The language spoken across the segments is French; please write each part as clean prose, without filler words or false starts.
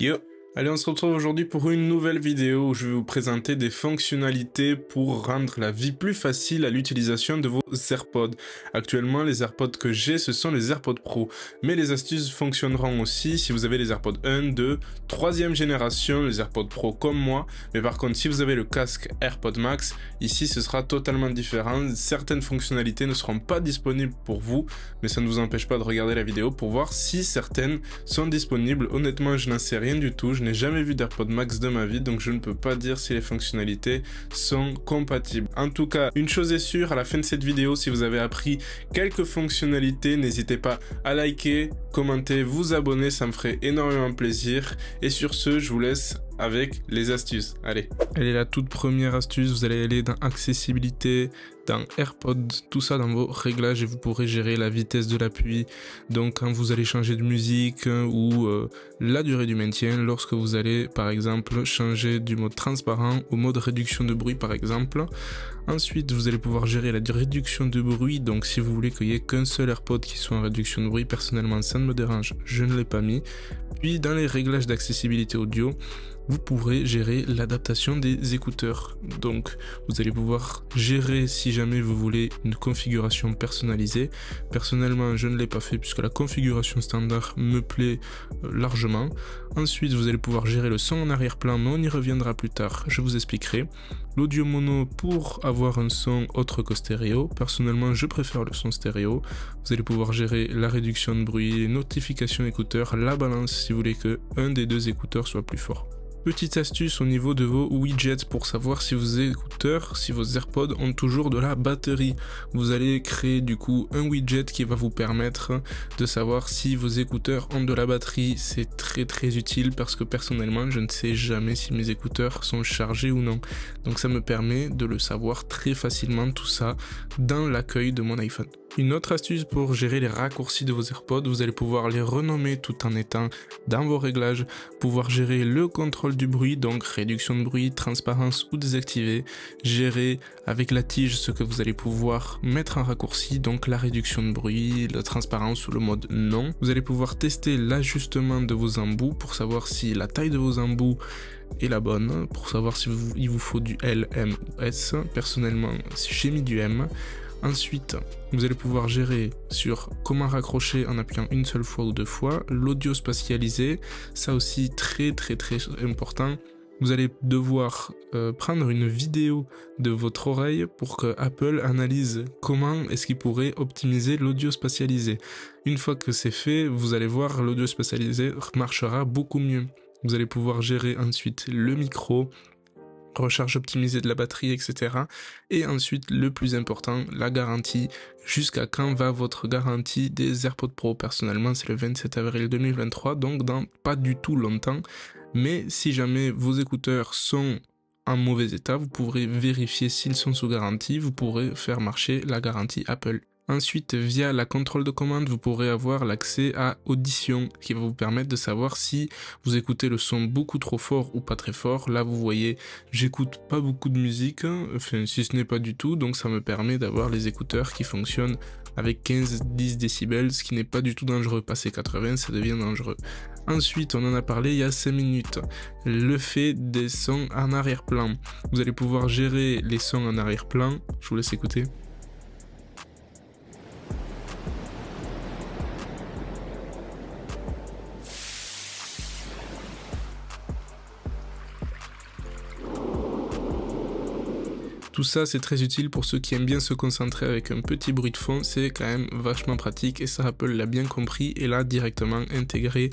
Yo! Allez, on se retrouve aujourd'hui pour une nouvelle vidéo où je vais vous présenter des fonctionnalités pour rendre la vie plus facile à l'utilisation de vos AirPods. Actuellement, les AirPods que j'ai, ce sont les AirPods Pro. Mais les astuces fonctionneront aussi si vous avez les AirPods 1, 2, 3e génération, les AirPods Pro comme moi. Mais par contre, si vous avez le casque AirPods Max, ici ce sera totalement différent. Certaines fonctionnalités ne seront pas disponibles pour vous, mais ça ne vous empêche pas de regarder la vidéo pour voir si certaines sont disponibles. Honnêtement, je n'en sais rien du tout. Je n'ai jamais vu d'AirPods Max de ma vie, donc je ne peux pas dire si les fonctionnalités sont compatibles. En tout cas, une chose est sûre, à la fin de cette vidéo, si vous avez appris quelques fonctionnalités, n'hésitez pas à liker, commenter, vous abonner, ça me ferait énormément plaisir. Et sur ce, je vous laisse avec les astuces. Allez. Elle est la toute première astuce, vous allez aller dans accessibilité, dans AirPods, tout ça dans vos réglages et vous pourrez gérer la vitesse de l'appui. Donc quand vous allez changer de musique ou la durée du maintien, lorsque vous allez par exemple changer du mode transparent au mode réduction de bruit par exemple. Ensuite, vous allez pouvoir gérer la réduction de bruit, donc si vous voulez qu'il n'y ait qu'un seul AirPod qui soit en réduction de bruit, personnellement ça ne me dérange, je ne l'ai pas mis. Puis dans les réglages d'accessibilité audio, vous pourrez gérer l'adaptation des écouteurs. Donc vous allez pouvoir gérer si jamais vous voulez une configuration personnalisée. Personnellement, je ne l'ai pas fait puisque la configuration standard me plaît largement. Ensuite, vous allez pouvoir gérer le son en arrière-plan, mais on y reviendra plus tard, je vous expliquerai. L'audio mono pour avoir un son autre que stéréo. Personnellement, je préfère le son stéréo. Vous allez pouvoir gérer la réduction de bruit, les notifications écouteurs, la balance si vous voulez que un des deux écouteurs soit plus fort. Petite astuce au niveau de vos widgets pour savoir si vos écouteurs, si vos AirPods ont toujours de la batterie. Vous allez créer du coup un widget qui va vous permettre de savoir si vos écouteurs ont de la batterie. C'est très utile parce que personnellement je ne sais jamais si mes écouteurs sont chargés ou non. Donc ça me permet de le savoir très facilement tout ça dans l'accueil de mon iPhone. Une autre astuce pour gérer les raccourcis de vos AirPods, vous allez pouvoir les renommer tout en étant dans vos réglages, pouvoir gérer le contrôle du bruit, donc réduction de bruit, transparence ou désactiver, gérer avec la tige ce que vous allez pouvoir mettre en raccourci, donc la réduction de bruit, la transparence ou le mode non. Vous allez pouvoir tester l'ajustement de vos embouts pour savoir si la taille de vos embouts est la bonne, pour savoir si il vous faut du L, M ou S. Personnellement, j'ai mis du M. Ensuite, vous allez pouvoir gérer sur comment raccrocher en appuyant une seule fois ou deux fois, l'audio spatialisé, ça aussi très important. Vous allez devoir prendre une vidéo de votre oreille pour que Apple analyse comment est-ce qu'il pourrait optimiser l'audio spatialisé. Une fois que c'est fait, vous allez voir l'audio spatialisé marchera beaucoup mieux. Vous allez pouvoir gérer ensuite le micro, recharge optimisée de la batterie, etc. Et ensuite, le plus important, la garantie. Jusqu'à quand va votre garantie des AirPods Pro? Personnellement, c'est le 27 avril 2023, donc dans pas du tout longtemps. Mais si jamais vos écouteurs sont en mauvais état, vous pourrez vérifier s'ils sont sous garantie, vous pourrez faire marcher la garantie Apple. Ensuite, via la contrôle de commande, vous pourrez avoir l'accès à Audition qui va vous permettre de savoir si vous écoutez le son beaucoup trop fort ou pas très fort. Là, vous voyez, j'écoute pas beaucoup de musique, enfin si ce n'est pas du tout, donc ça me permet d'avoir les écouteurs qui fonctionnent avec 15-10 décibels, ce qui n'est pas du tout dangereux. Passé 80, ça devient dangereux. Ensuite, on en a parlé il y a 5 minutes, le fait des sons en arrière-plan. Vous allez pouvoir gérer les sons en arrière-plan, je vous laisse écouter. Tout ça, c'est très utile pour ceux qui aiment bien se concentrer avec un petit bruit de fond, c'est quand même vachement pratique et ça Apple l'a bien compris et l'a directement intégré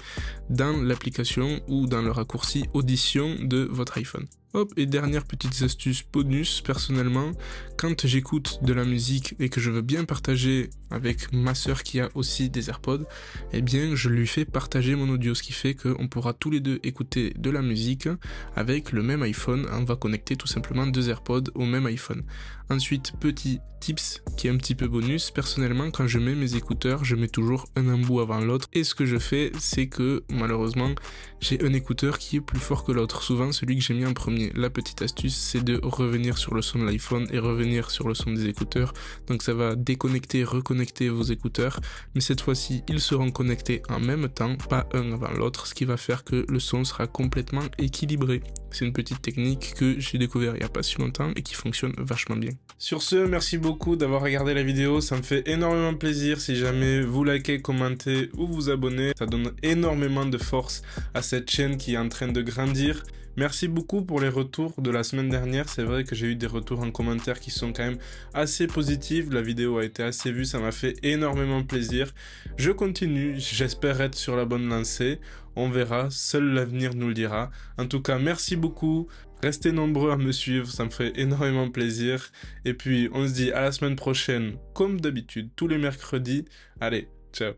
dans l'application ou dans le raccourci Audition de votre iPhone. Hop, et dernière petite astuce bonus, personnellement, quand j'écoute de la musique et que je veux bien partager avec ma sœur qui a aussi des AirPods, eh bien je lui fais partager mon audio, ce qui fait qu'on pourra tous les deux écouter de la musique avec le même iPhone. On va connecter tout simplement deux AirPods au même iPhone. Ensuite, petit tips qui est un petit peu bonus, personnellement quand je mets mes écouteurs, je mets toujours un embout avant l'autre et ce que je fais c'est que malheureusement j'ai un écouteur qui est plus fort que l'autre, souvent celui que j'ai mis en premier premier, la petite astuce, c'est de revenir sur le son de l'iPhone et revenir sur le son des écouteurs. Donc ça va déconnecter, reconnecter vos écouteurs, mais cette fois-ci, ils seront connectés en même temps, pas un avant l'autre, ce qui va faire que le son sera complètement équilibré. C'est une petite technique que j'ai découvert il n'y a pas si longtemps et qui fonctionne vachement bien. Sur ce, merci beaucoup d'avoir regardé la vidéo, ça me fait énormément plaisir si jamais vous likez, commentez ou vous abonnez. Ça donne énormément de force à cette chaîne qui est en train de grandir. Merci beaucoup pour les retours de la semaine dernière, c'est vrai que j'ai eu des retours en commentaire qui sont quand même assez positifs, la vidéo a été assez vue, ça m'a fait énormément plaisir. Je continue, j'espère être sur la bonne lancée, on verra, seul l'avenir nous le dira. En tout cas, merci beaucoup, restez nombreux à me suivre, ça me fait énormément plaisir. Et puis on se dit à la semaine prochaine, comme d'habitude, tous les mercredis. Allez, ciao.